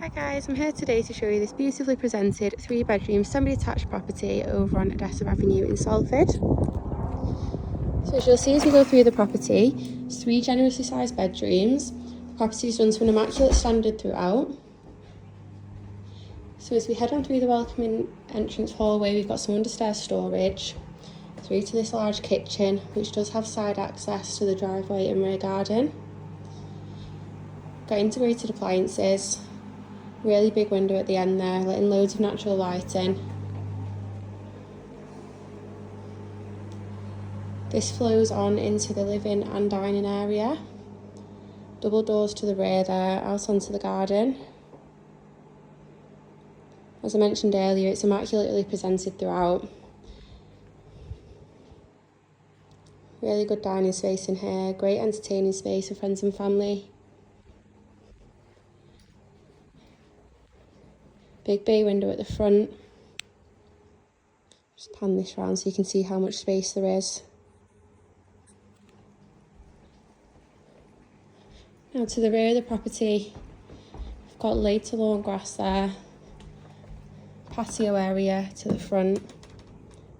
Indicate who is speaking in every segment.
Speaker 1: Hi guys, I'm here today to show you this beautifully presented 3-bedroom semi-detached property over on Odessa Avenue in Salford. So as you'll see as we go through the property, it's 3 generously sized bedrooms. The property is done to an immaculate standard throughout. So as we head on through the welcoming entrance hallway, we've got some understairs storage, through to this large kitchen, which does have side access to the driveway and rear garden. Got integrated appliances. Really big window at the end there, letting loads of natural light in. This flows on into the living and dining area. Double doors to the rear there, out onto the garden. As I mentioned earlier, it's immaculately presented throughout. Really good dining space in here, great entertaining space for friends and family. Big bay window at the front. Just pan this round so you can see how much space there is. Now to the rear of the property, we've got later lawn grass there, patio area to the front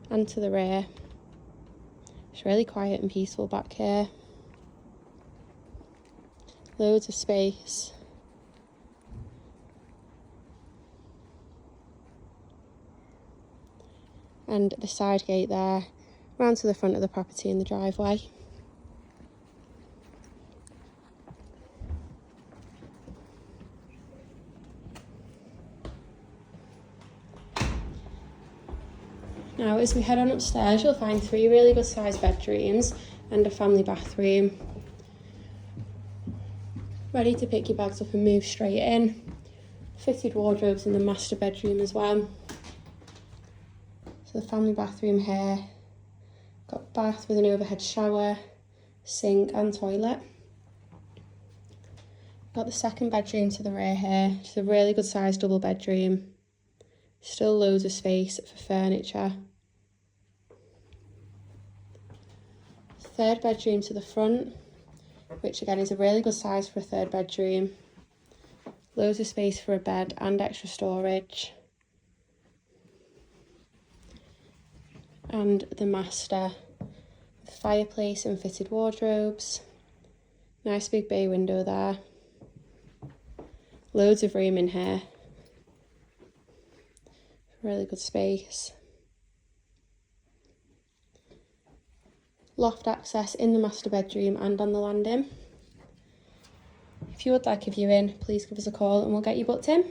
Speaker 1: and to the rear. It's really quiet and peaceful back here. Loads of space. And the side gate there, round to the front of the property in the driveway. Now as we head on upstairs, you'll find 3 really good sized bedrooms and a family bathroom. Ready to pick your bags up and move straight in. Fitted wardrobes in the master bedroom as well. So the family bathroom here, got bath with an overhead shower, sink and toilet. Got the second bedroom to the rear here, just a really good sized double bedroom. Still loads of space for furniture. Third bedroom to the front, which again is a really good size for a 3rd bedroom. Loads of space for a bed and extra storage. And the master, with fireplace and fitted wardrobes. Nice big bay window there. Loads of room in here. Really good space. Loft access in the master bedroom and on the landing. If you would like a viewing, please give us a call and we'll get you booked in.